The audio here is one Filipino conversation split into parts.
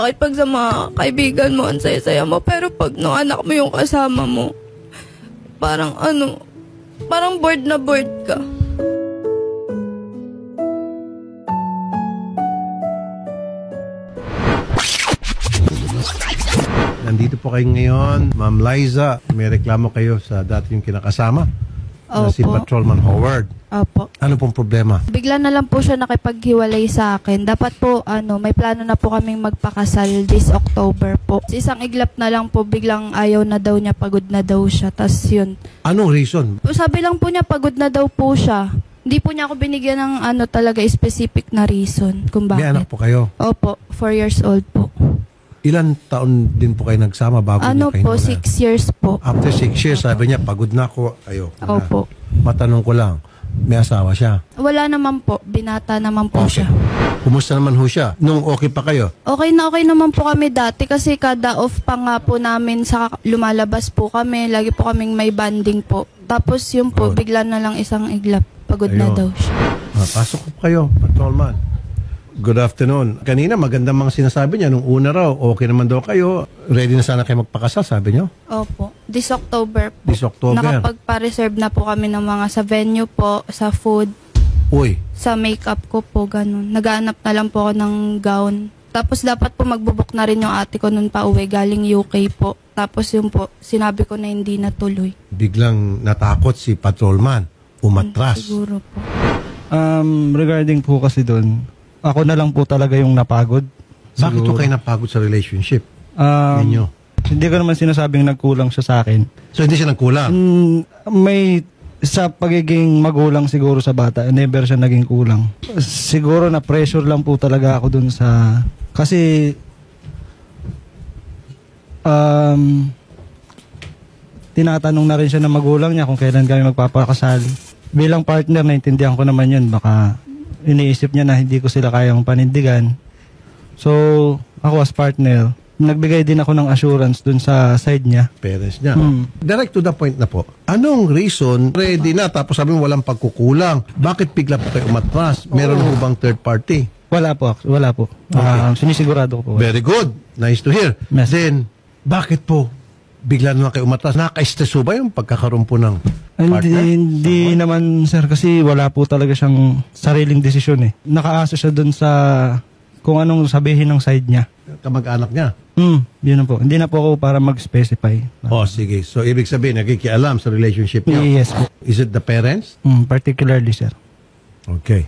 bakit pag sa mga kaibigan mo, ang saya-saya mo, pero pag nung anak mo yung kasama mo, parang parang bored na bored ka. Nandito po kayo ngayon, Ma'am Liza. May reklamo kayo sa dati yung kinakasama na si Patrolman Howard. Opo. Ano pong problema? Bigla na lang po siya nakipaghiwalay sa akin. Dapat po, may plano na po kaming magpakasal this October po. Isang iglap na lang po, biglang ayaw na daw niya, pagod na daw siya. Tas yun. Anong reason? Sabi lang po niya, pagod na daw po siya. Hindi po niya ako binigyan ng talaga specific na reason kung bakit. May anak po kayo? Opo, 4 years old po. Ilan taon din po kayo nagsama bago niya kayo po, 6 years po. After 6 years, sabi niya, pagod na ako. Ayoko na. Opo. Matanong ko lang, may asawa siya? Wala naman po. Binata naman po siya. Kumusta naman ho siya? Nung okay pa kayo? Okay naman po kami dati kasi kada off pa nga po namin sa lumalabas po kami. Lagi po kaming may banding po. Tapos yun po, bigla na lang isang iglap. Pagod na daw siya. Pasok po kayo, Patrolman. Good afternoon. Kanina magandang mga sinasabi niya. Nung una raw, okay naman daw kayo. Ready na sana kayo magpakasal, sabi niyo? Opo. This October po. This October. Nakapagpa-reserve na po kami ng mga sa venue po, sa food. Uy. Sa makeup ko po, ganun. Nagaanap na lang po ako ng gown. Tapos dapat po magbubuk na rin yung ate ko nun pa uwi, galing UK po. Tapos yun po, sinabi ko na hindi natuloy. Biglang natakot si Patrolman. Umatras. Siguro po. Regarding po kasi doon, ako na lang po talaga yung napagod. Bakit po kayo napagod sa relationship? Ninyo? Hindi ko naman sinasabing nagkulang siya sa akin. So hindi siya nagkulang? May sa pagiging magulang siguro sa bata, never siya naging kulang. Siguro na pressure lang po talaga ako dun sa... Kasi... tinatanong na rin siya ng magulang niya kung kailan kami magpapakasal. Bilang partner, naintindihan ko naman yun. Baka iniisip niya na hindi ko sila kayang panindigan. So, ako as partner, nagbigay din ako ng assurance dun sa side niya. Parents niya. Direct to the point na po. Anong reason, ready na, tapos sabi mo walang pagkukulang? Bakit bigla po kayo umatras? Meron po bang third party? Wala po. Okay. Sinisigurado ko po. Very good. Nice to hear. Yes. Then, bakit po bigla naman kayo umatras? Nakaka-stress ba yung pagkakaroon po ng partner? Hindi naman, sir, kasi wala po talaga siyang sariling desisyon eh. Nakaasa siya dun sa kung anong sabihin ng side niya. Kamag-anak niya? Yun na po. Hindi na po ako para mag-specify. Sige. So, ibig sabihin, nakikialam sa relationship niyo? Yes po. Is it the parents? Particularly, sir. Okay.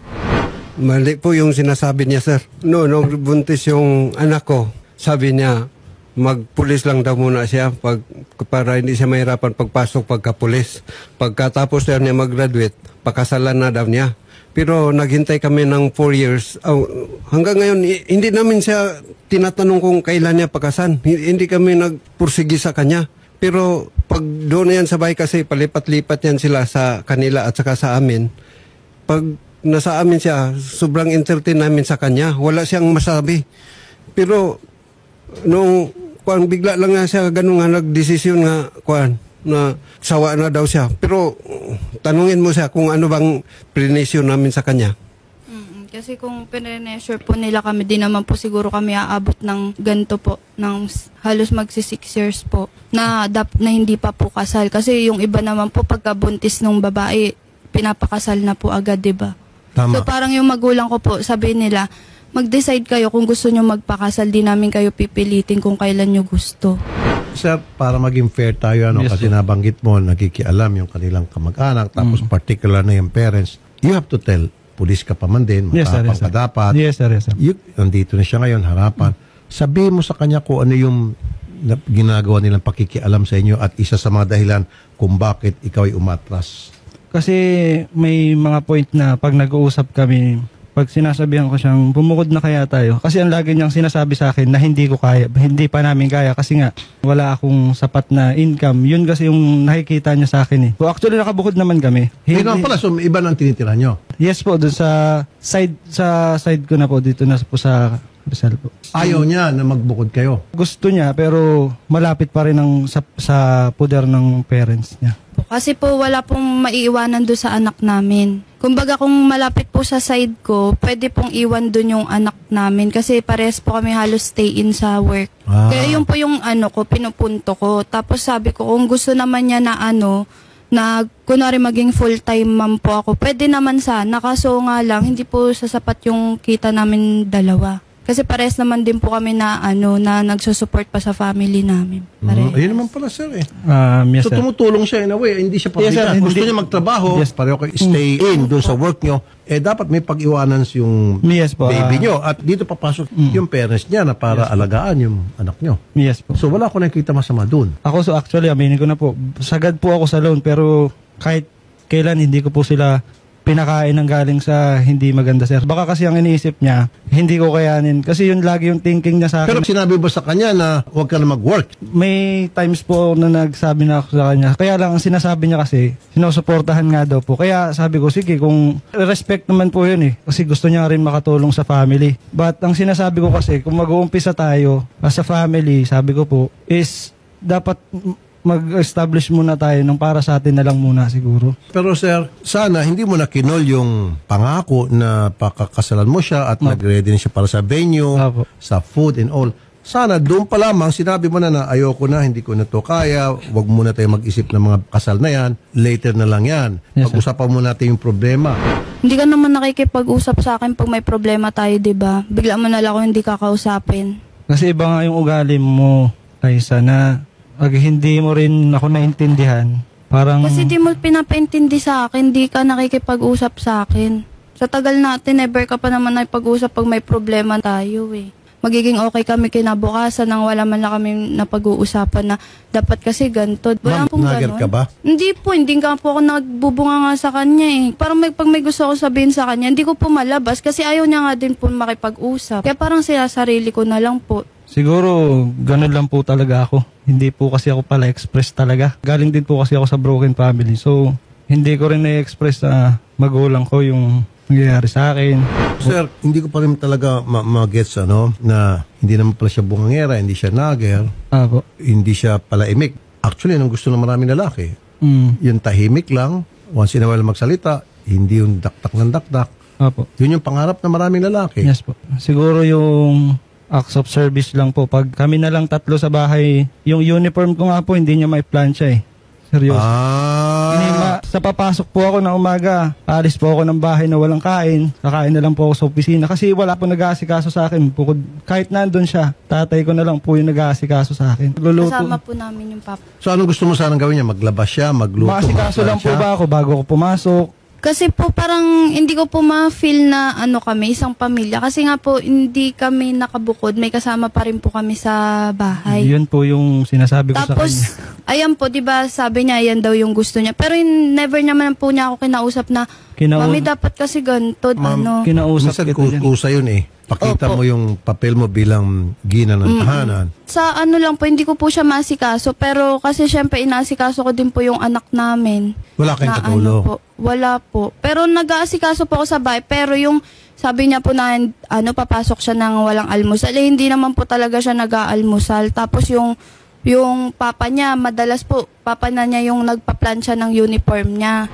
Mali po yung sinasabi niya, sir. Nung buntis yung anak ko, sabi niya, magpulis lang daw muna siya para hindi siya mahirapan pagpasok pagkapulis. Pagkatapos niya mag-graduate, pakasalan na daw niya. Pero naghintay kami ng 4 years. Hanggang ngayon, hindi namin siya tinatanong kung kailan niya pakasan. Hindi kami nagpursigi sa kanya. Pero pag doon na yan sa bahay kasi palipat-lipat yan sila sa kanila at saka sa amin. Pag nasa amin siya, sobrang entertain namin sa kanya. Wala siyang masabi. Pero nung bigla lang nga siya ganun nga nagdesisyon nga na sawa na daw siya. Pero tanungin mo siya kung ano bang prinesyo namin sa kanya. Kasi kung pinrenesure po nila kami, di naman po siguro kami aabot ng ganito po, ng halos magsi 6 years po, na hindi pa po kasal. Kasi yung iba naman po pagkabuntis ng babae, pinapakasal na po agad, diba? Tama. So parang yung magulang ko po, sabihin nila, mag-decide kayo kung gusto nyo magpakasal, di namin kayo pipilitin kung kailan nyo gusto. Sir, para maging fair tayo, Yes, kasi nabanggit mo, nakikialam yung kanilang kamag-anak, tapos particular na yung parents, you have to tell, pulis ka pa man din, matapang ka dapat. Yes, sir. Nandito na siya ngayon, harapan. Sabihin mo sa kanya kung ano yung ginagawa nilang pakikialam sa inyo at isa sa mga dahilan kung bakit ikaw ay umatras. Kasi may mga point na pag nag-uusap kami, pag sinasabihan ko siyang bumukod na kaya tayo. Kasi ang lagi niyang sinasabi sa akin na hindi ko kaya, hindi pa namin kaya kasi nga wala akong sapat na income. Yun kasi yung nakikita niya sa akin eh. So actually nakabukod naman kami. Ikaw pala, so iba nang tinitira niyo? Yes po, doon sa side ko na po, dito na po sa Rizal po. Ayaw niya na magbukod kayo? Gusto niya pero malapit pa rin sa poder ng parents niya. Kasi po wala pong maiiwanan doon sa anak namin. Kumbaga kung malapit po sa side ko, pwede pong iwan doon yung anak namin kasi parehas po kami halos stay in sa work. Kaya yun po yung pinupunto ko. Tapos sabi ko kung gusto naman niya na na kunwari maging full-time mom po ako, pwede naman sana. Kaso nga lang, hindi po sasapat yung kita namin dalawa. Kasi parehas naman din po kami na na nagsusupport pa sa family namin. Ayun naman pala, sir eh. Yes, So sir. tumutulong siya in a way, hindi siya Yes, sir. pabigat. Gusto Hindi- niya magtrabaho, Yes. pareho kayo stay in doon sa work nyo, dapat may pag-iwanan yung Yes po. baby nyo. At dito papasok yung parents niya na para alagaan yung anak nyo. Yes po. So wala ko nakikita masama doon. Ako so actually, aminin ko na po, sagad po ako sa loan pero kahit kailan hindi ko po sila pinakain ng galing sa hindi maganda, sir. Baka kasi ang iniisip niya, hindi ko kayanin. Kasi yun lagi yung thinking niya sa Pero akin. sinabi ba sa kanya na huwag ka na mag-work? May times po na nagsabi na ako sa kanya. Kaya lang ang sinasabi niya kasi, sinusuportahan nga daw po. Kaya sabi ko, sige, kung respect naman po yun Kasi gusto niya rin makatulong sa family. But ang sinasabi ko kasi, kung mag-uumpisa tayo as a family, sabi ko po, is dapat mag-establish muna tayo ng para sa atin na lang muna siguro. Pero sir, sana hindi mo na kinol yung pangako na pakakasalan mo siya at nag-ready na siya para sa venue, Apo. sa food and all. Sana doon pa lamang sinabi mo na ayoko na, hindi ko na to kaya, wag muna tayo mag-isip ng mga kasal na yan, later na lang yan. Yes, sir. Pag-usapan mo natin yung problema. Hindi ka naman nakikipag-usap sa akin pag may problema tayo, 'di ba? Bigla mo na lang ako hindi kakausapin. Kasi iba nga yung ugali mo, Liza, na pag hindi mo rin ako naintindihan, parang... Kasi di mo pinapaintindi sa akin, di ka nakikipag-usap sa akin. Sa tagal natin, never ka pa naman nakipag-usap pag may problema tayo Magiging okay kami kinabukasan nang wala man lang kami napag-uusapan na dapat kasi ganito. Wala Ma'am, pong nugget ganon. ka ba? Hindi po, hindi nga po ako nagbubunga nga sa kanya Parang pag may gusto ako sabihin sa kanya, hindi ko po malabas kasi ayaw niya nga din po makipag-usap. Kaya parang sinasarili ko na lang po. Siguro, ganun lang po talaga ako. Hindi po kasi ako pala express talaga. Galing din po kasi ako sa broken family. So, hindi ko rin na-express sa magulang ko yung nangyayari sa akin. Sir, hindi ko pa rin talaga ma-gets na hindi naman pala siya bungangera, hindi siya nager, Apo. hindi siya pala imik. Actually, ang gusto ng maraming lalaki, yung tahimik lang, once in a while magsalita, hindi yung dakdak ng dakdak. Apo. Yun yung pangarap ng maraming lalaki. Yes po. Siguro yung acts of service lang po. Pag kami na lang tatlo sa bahay, yung uniform ko nga po, hindi niya may plancha Seryoso. Sa papasok po ako ng umaga, alis po ako ng bahay na walang kain. Kakain na lang po ako sa opisina kasi wala po nag-aasikaso sa akin. Kahit nandun siya, tatay ko na lang po yung nag-aasikaso sa akin. Luluto. Kasama po namin yung papa. So, anong gusto mo sanang gawin niya? Maglabas siya, magluto, Maasikaso lang po magplansya? ba ako bago ako pumasok? Kasi po parang hindi ko po ma-feel na kami, isang pamilya. Kasi nga po hindi kami nakabukod, may kasama pa rin po kami sa bahay. Yun po yung sinasabi ko sa Tapos, kanya. ayan po, di ba sabi niya, yan daw yung gusto niya. Pero never naman po niya ako kinausap na, Mami, dapat kasi ganito, Ma'am, Kinausap minsan kita dyan. kusa yun Pakita Opo. mo yung papel mo bilang gina ng tahanan. Sa lang po, hindi ko po siya masikaso. Pero kasi syempre, inasikaso ko din po yung anak namin. Wala kayong Na katulong. po, wala po. Pero nag-aasikaso po ako sa bahay. Pero yung sabi niya po na papasok siya ng walang almusal. Hindi naman po talaga siya nag-aalmusal. Tapos yung papa niya, madalas po, papa na niya yung nagpa-plancha ng uniform niya.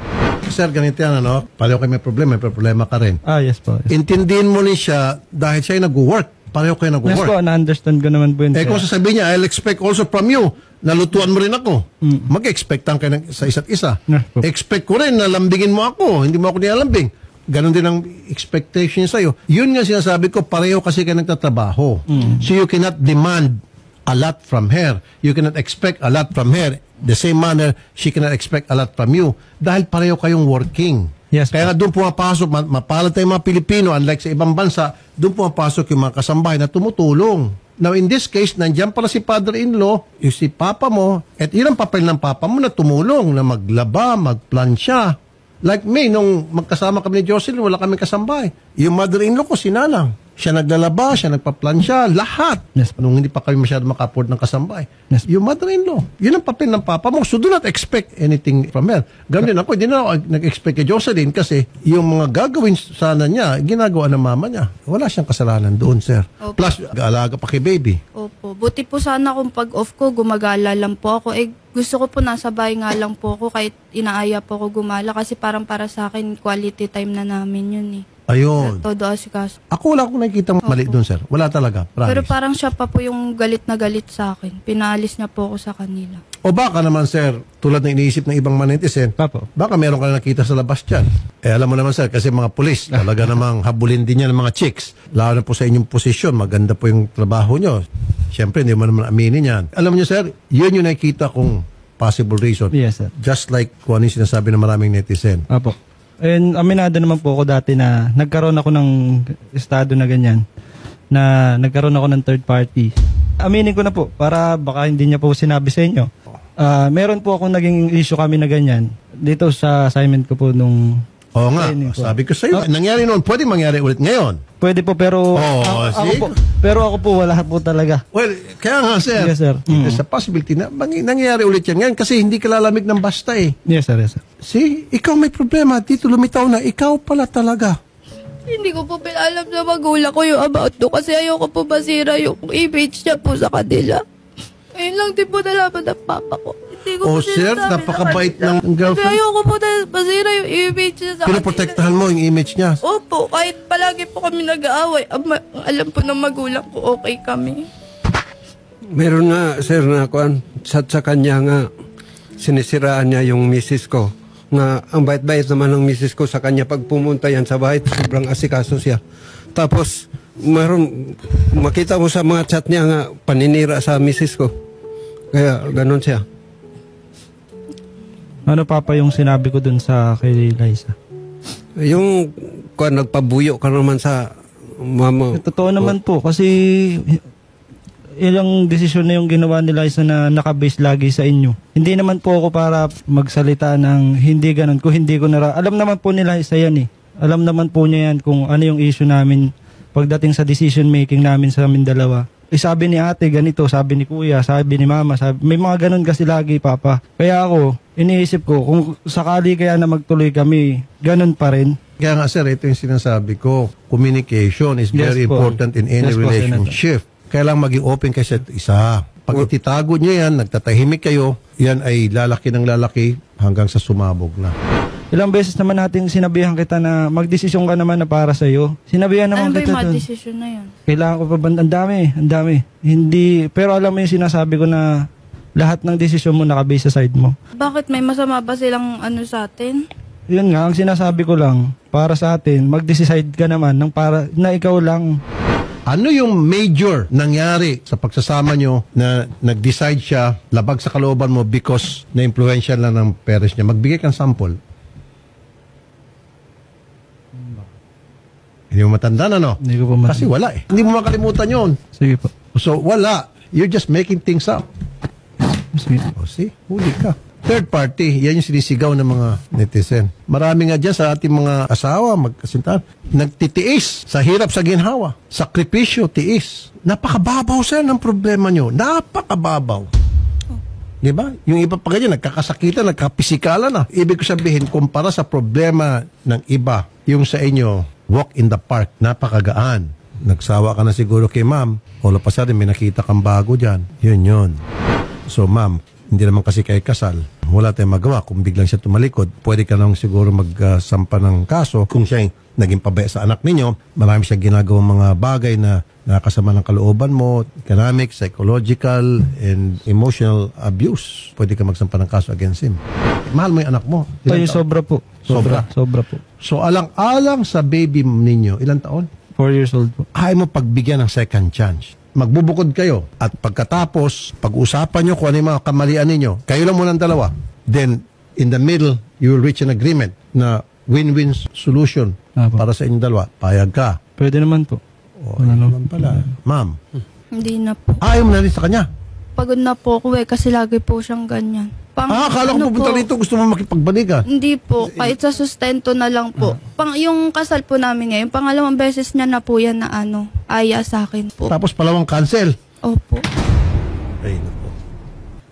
Sir, ganito yan, pareho kayo may problema ka rin. Yes po. Intindihin mo rin siya dahil siya ay nag-work. Pareho kayo Yes nag-work. po, na-understand ko naman po yun. Kung sasabihin niya, I'll expect also from you, nalutuan mo rin ako. Mag-expectan kayo sa isa't isa. Yes po. Expect ko rin na lambingin mo ako, hindi mo ako nilalambing. Ganon din ang expectation niya sa'yo. Yun nga sinasabi ko, pareho kasi kayo nagtatrabaho. So you cannot demand a lot from her. You cannot expect a lot from her. The same manner, she cannot expect a lot from you. Dahil pareho kayong working. Yes, Kaya nga doon pumapasok, mapalad tayong mga Pilipino, unlike sa ibang bansa, doon pumapasok yung mga kasambahay na tumutulong. Now in this case, nandiyan pala si father-in-law, yung si papa mo, at yun ang papel ng papa mo na tumulong, na maglaba, magplansya. Like me, nung magkasama kami ni Jocelyn, wala kaming kasambahay. Yung mother-in-law ko, sinalang. Siya naglalaba, siya nagpaplansya, lahat. Yes. Nung hindi pa kami masyado maka-afford ng kasambay. Yes. Yung mother-in-law, yun ang papel ng papa mo. So do not expect anything from her. Ganun din ako, hindi na ako nag-expect kay Jocelyn kasi yung mga gagawin sana niya, ginagawa ng mama niya. Wala siyang kasalanan doon, sir. Opo. Plus, alaga pa kay baby. Opo. Buti po sana kung pag off ko, gumagala lang po ako. Gusto ko po nasa bahay nga lang po ako kahit inaaya po ako gumala kasi parang para sa akin quality time na namin yun eh. Ayun. Todo asikaso. Ako wala akong nakikita mali doon, sir. Wala talaga. Promise. Pero parang siya pa po yung galit na galit sa akin. Pinaalis niya po ako sa kanila. O baka naman, sir, tulad ng iniisip ng ibang mga netizen, Papo. baka meron ka na nakita sa labas dyan. Alam mo naman, sir, kasi mga pulis, talaga namang habulin din yan ng mga chicks. Lalo na po sa inyong posisyon, maganda po yung trabaho nyo. Siyempre, hindi mo naman aminin yan. Alam niyo, sir, yun yung nakikita kong possible reason. Yes, sir. Just like kung ano yung sinasabi ng maraming netizen. Apo. And aminado naman po ako dati na nagkaroon ako ng estado na ganyan. Na nagkaroon ako ng third party. Aminin ko na po para baka hindi niya po sinabi sa inyo. Meron po akong naging issue kami na ganyan. Dito sa assignment ko po nung... Oo nga, training po. sabi ko sa'yo, nangyari noon, pwede mangyari ulit ngayon. Pwede po pero see? ako po wala po talaga. Well, kaya nga, sir. Yes, sir. There's a possibility na nangyayari ulit yan ngayon kasi hindi ka lalamig ng basta eh. Yes, sir. Yes, sir. See, ikaw may problema. Dito lumitaw na. Ikaw pala talaga. Hindi ko po pinalam sa magulang ko yung about do kasi ayoko po masira yung image niya po sa kanila. Ayun lang din po nalaman ng papa ko. Hindi ko Oh, po sir, sinasabi sa napakabait kanila. ng girlfriend. Kasi ayoko po masira yung image niya sa kanila. Pinoprotektahan mo yung image niya. Opo, kahit palagi po kami nag-aaway, alam po ng magulang ko okay kami. Meron nga, sir, na kuan, sa kanya nga, sinisiraan niya yung misis ko. Nga, ang bait-bait naman ng misis ko sa kanya pag pumunta yan sa bahay, sobrang asikaso siya. Tapos, makita mo sa mga chat niya nga, paninira sa misis ko. Kaya, ganun siya. Ano papa yung sinabi ko dun sa kay Liza? Yung, kuan, nagpabuyo ka naman sa mama. Totoo naman po kasi ilang desisyon na yung ginawa ni Liza na nakabase lagi sa inyo. Hindi naman po ako para magsalita ng hindi ganun. Kung hindi ko alam naman po ni Liza yan eh. Alam naman po niya yan kung ano yung issue namin pagdating sa decision making namin sa amin dalawa. Sabi ni ate ganito, sabi ni kuya, sabi ni mama, may mga ganun kasi lagi papa. Kaya ako, iniisip ko kung sakali kaya na magtuloy kami, ganun pa rin. Kaya nga, sir, ito yung sinasabi ko. Communication is Yes very po. important in any Yes po, relationship. Kailangan maging open kayo sa isa. Pag ititago nyo yan, nagtatahimik kayo, yan ay lalaki ng lalaki hanggang sa sumabog na. Ilang beses naman natin sinabihan kita na magdesisyon ka naman na para sa iyo. Sinabihan naman Ano ba kita yung mga dun. decision na yun? Kailangan ko pa ba? Ang dami. Hindi, pero alam mo yung sinasabi ko na lahat ng desisyon mo nakabase sa side mo. Bakit may masama ba silang sa atin? Yun nga, ang sinasabi ko lang, para sa atin, mag-decide ka naman ng para, na ikaw lang. Ano yung major nangyari sa pagsasama nyo na nag-decide siya labag sa kalooban mo because na-influential lang ng parents niya? Magbigay kang sample. Hindi mo matanda na, no? Hindi ko pa matanda. Kasi wala eh. Hindi mo makalimutan yun. Sige po. So, wala. You're just making things up. Sige. O, see? Huli ka. Third party, yan yung sinisigaw ng mga netizen. Marami nga dyan sa ating mga asawa, magkasintahan, nagtitiis sa hirap sa ginhawa. Sakripisyo, tiis. Napakababaw, sir, ng problema nyo. Napakababaw. Di ba? Yung iba pa ganyan, nagkakasakitan, nagkapisikalan na. Ibig ko sabihin, kumpara sa problema ng iba, yung sa inyo, walk in the park, napakagaan. Nagsawa ka na siguro kay ma'am, all of a sudden, may nakita kang bago dyan. Yun. So, ma'am, hindi naman kasi kayo kasal. Wala tayong magawa. Kung biglang siya tumalikod, pwede ka nang siguro magsampa ng kaso. Kung siya naging pabaya sa anak ninyo, marami siya ginagawang mga bagay na nakasama ng kalooban mo, economic, psychological, and emotional abuse. Pwede ka magsampa ng kaso against him. Mahal mo yung anak mo. Ay, sobra po. Sobra? Sobra po. So, alang-alang sa baby ninyo, ilang taon? 4 years old po. Ayaw mo pagbigyan ng second chance. Magbubukod kayo at pagkatapos, pag-usapan nyo kung ano yung mga kamalian ninyo, kayo lang muna ang dalawa. Then, in the middle, you will reach an agreement na win-win solution para sa inyong dalawa. Payag ka. Pwede naman po. O, naman pala. Ma'am, Hindi na po. ayaw mo na rin sa kanya. Pagod na po ako kasi lagi po siyang ganyan. Akala ko pupunta rito, gusto mo makipagbalikan. Hindi po, kahit sa sustento na lang po. Yung kasal po namin ngayon, pangalawang beses niya na po yan na aya sa akin po. Tapos palawang cancel. Opo. Ay, naku.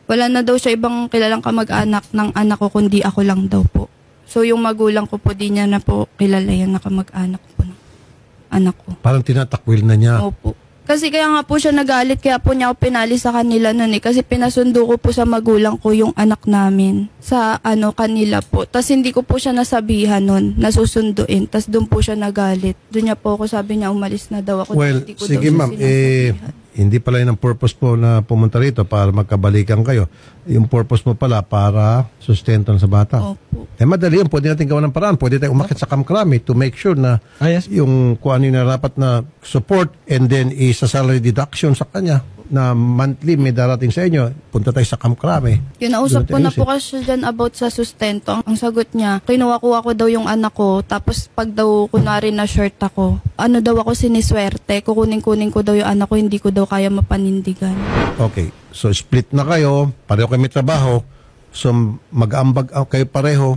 Wala na daw siya ibang kilalang kamag-anak ng anak ko, kundi ako lang daw po. So yung magulang ko po, di niya na po kilala yan na kamag-anak po ng anak ko. Parang tinatakwil na niya. Opo. Kasi kaya nga po siya nagalit, kaya po niya ako pinali sa kanila nun Kasi pinasundo ko po sa magulang ko yung anak namin sa kanila po. Tapos hindi ko po siya nasabihan nun, nasusunduin. Tapos doon po siya nagalit. Doon niya po ako sabi niya umalis na daw ako. Well, Hindi ko sige daw siya ma'am, sinasabihan. hindi pala yun ang purpose po na pumunta rito para magkabalikan kayo. Yung purpose mo pala para sustento sa bata. Opo. Madali yun. Pwede natin gawa ng paraan. Pwede tayo umakit sa kamkrami to make sure na Yes. yung kung ano yung narapat na support and then isa salary deduction sa kanya na monthly may darating sa inyo. Punta tayo sa kamkrami. Yun, nausap ko Doon na tayo po kasi dyan about sa sustento. Ang sagot niya, kinuha-kuha ko daw yung anak ko, tapos pag daw kunwari na short ako, daw ako siniswerte, kukunin-kunin ko daw yung anak ko, hindi ko daw kaya mapanindigan. Okay. So split na kayo. Pareho kayo may trabaho. So mag-ambag kayo pareho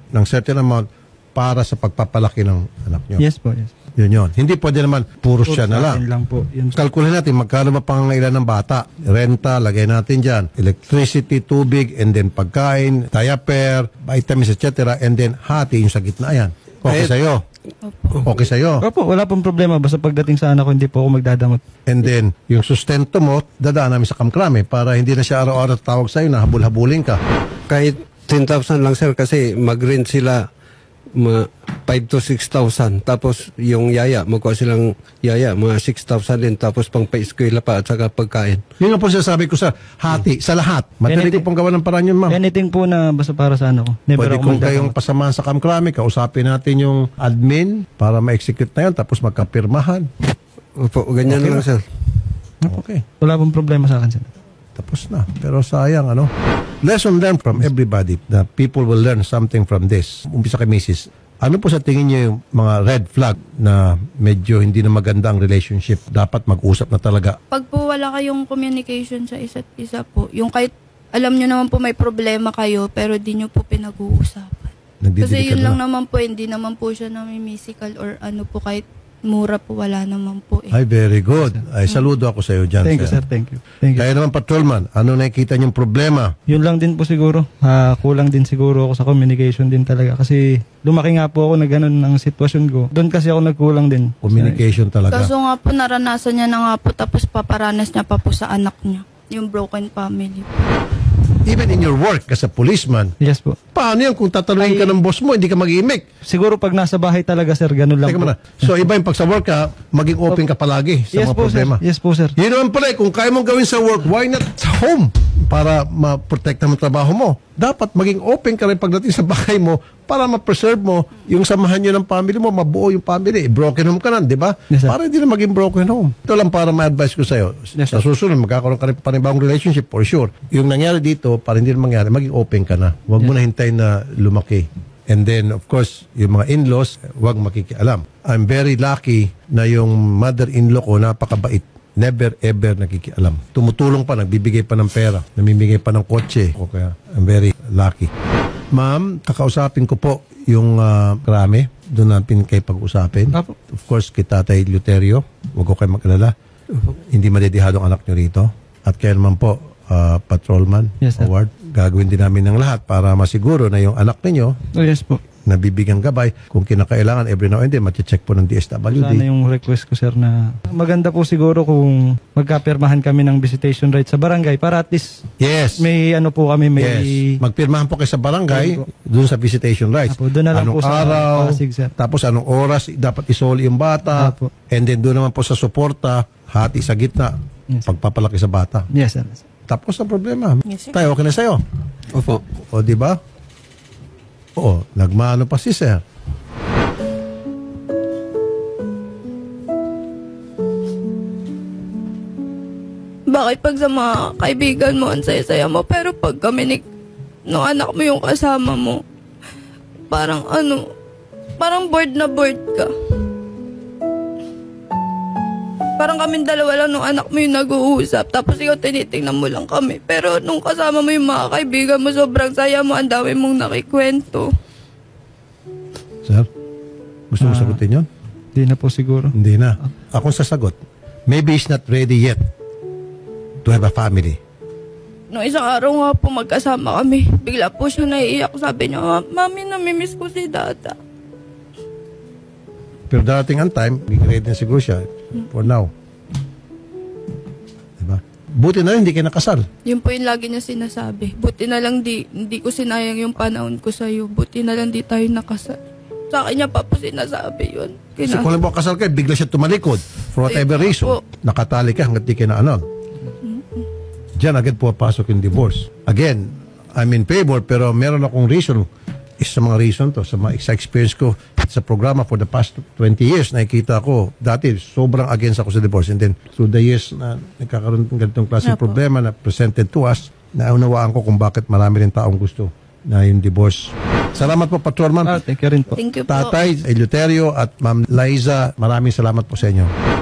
ng certain amount para sa pagpapalaki ng anak nyo. Yes po, yes. Yun. Hindi pwede naman puro siya na Sa akin lang. lang po. Yun. Kalkulin natin magkano ba pangangailan ng bata. Renta, lagay natin dyan. Electricity, tubig, and then pagkain, diaper, vitamins, etc. And then hati yung sa gitna yan. Okay sa'yo. Okay sa'yo. Opo, wala pong problema. Basta pagdating sa anak ko, hindi po ako magdadamot. And then, yung sustento mo, dadaan namin sa kamkrame para hindi na siya araw-araw tawag sa'yo na habul-habulin ka. Kahit 10,000 lang sir kasi mag-rent sila 5 to 6,000. Tapos yung yaya, magkuha silang yaya, mga 6,000 din. Tapos pang pa-eskwela pa at saka pagkain. Yun ang po sinasabi ko sa hati, sa lahat. Madali ko pong gawa ng paraan yun, ma'am. Anything po na basta para sa anak ko. Never Pwede ako kung kayong magdadamot. pasamahan sa kamkrame, kausapin natin yung admin para ma-execute na yun, tapos magkapirmahan. Opo, ganyan lang sir. Okay. Wala pong problema sa akin, sir. Tapos na. Pero sayang, lesson learned from everybody na people will learn something from this. Umpisa kay Mrs. Ano po sa tingin niyo yung mga red flag na medyo hindi na maganda ang relationship? Dapat mag-usap na talaga. Pag po wala kayong communication sa isa't isa po, yung kahit alam nyo naman po may problema kayo, pero di nyo po pinag-uusapan. Kasi yun lang naman po, hindi naman po siya namimisikal or po kahit mura po, wala naman po Ay, very good. Ay, saludo ako sa iyo dyan, Thank you, sir. Thank you. Thank you. Kaya naman, patrolman, ano nakikita niyong problema? Yun lang din po siguro. Kulang din siguro ako sa communication din talaga. Kasi lumaki nga po ako na ganun ang sitwasyon ko. Doon kasi ako nagkulang din. Communication talaga. Kaso nga po, naranasan niya na nga po, tapos paparanas niya pa po sa anak niya. Yung broken family. Even in your work as a policeman, Yes po. paano yan kung tatanungin ka ng boss mo, hindi ka mag-imik? Siguro pag nasa bahay talaga, sir, ganun lang Teka po. muna. So, iba yung pag sa work ka, maging open ka palagi sa Yes mga po, problema. sir. Yes po, sir. Yun naman pala, kung kaya mong gawin sa work, why not sa home? Para ma-protect mo trabaho mo. Dapat maging open ka rin pagdating sa bahay mo para ma-preserve mo yung samahan nyo ng family mo, mabuo yung family. Broken home ka na, di ba? Yes, sir. Para hindi na maging broken home. Ito lang para ma-advise ko sa'yo. Yes, Sa susunod, magkakaroon ka rin panibagong relationship for sure. Yung nangyari dito, para hindi na mangyari, maging open ka na. Huwag mo na hintayin na lumaki. And then, of course, yung mga in-laws, huwag makikialam. I'm very lucky na yung mother-in-law ko napakabait. Never ever nakikialam. Tumutulong pa, nagbibigay pa ng pera, namimigay pa ng kotse. O kaya, I'm very lucky. Ma'am, kakausapin ko po yung krame. Doon natin kayo pag-usapin. Apo. Of course, kay Tatay Luterio. Huwag ko kayo mag-alala. Hindi madedihado ang anak nyo rito. At kaya naman po, Patrolman Yes, sir. Award. Gagawin din namin ng lahat para masiguro na yung anak ninyo Oh, yes po. nabibigyan gabay. Kung kinakailangan, every now and then, check po ng DSWD. Sana yung request ko, sir, na maganda po siguro kung magkapirmahan kami ng visitation right sa barangay para at least Yes. may po kami, may... Yes. Magpirmahan po kayo sa barangay doon sa visitation rights. Apo, doon na lang anong po sa araw, Pasig, sir. tapos anong oras dapat isoli yung bata. Apo. And then doon naman po sa suporta, hati sa gitna, Yes. pagpapalaki sa bata. Yes, sir. Tapos ang problema. Yes, sir. Tayo, okay na sa'yo. Opo. O, di ba? Oo, nagmano pa si sir. Bakit pag sa mga kaibigan mo, ang saya-saya mo, pero pag kami no anak mo yung kasama mo, parang parang bored na bored ka. Parang kaming dalawa lang nung anak mo yung nag-uusap. Tapos ikaw tinitingnan mo lang kami. Pero nung kasama mo yung mga kaibigan mo, sobrang saya mo. Ang dami mong nakikwento. Sir, gusto mo sagutin yun? Hindi na po siguro. Hindi na. Ako sasagot. Maybe he's not ready yet to have a family. Nung isang araw nga po magkasama kami, bigla po siya naiiyak. Sabi niya, Mami, namimiss ko si Dada. Pero darating ang time, ready na siguro siya for now. Diba? Buti na rin, hindi kayo nakasal. Yun po yung lagi niya sinasabi. Buti na lang hindi ko sinayang yung panahon ko sa'yo. Buti na lang di tayo nakasal. Sa akin niya pa po sinasabi yun. Kasi kung alam mo kasal kayo, bigla siya tumalikod. For whatever Ayun reason. po. Nakatali ka hanggat di kayo na ano. Diyan agad pumapasok yung divorce. Again, I'm in favor pero meron akong reason. Isa sa mga reason to, sa mga experience ko sa programa for the past 20 years, nakikita ko, dati sobrang against ako sa divorce. And then through the years na nagkakaroon ng ganitong klaseng problema na presented to us, naunawaan ko kung bakit marami rin taong gusto na yung divorce. Salamat po, Patrolman. Thank you rin po. Thank you po. Tatay Eleuterio at Ma'am Liza, maraming salamat po sa inyo.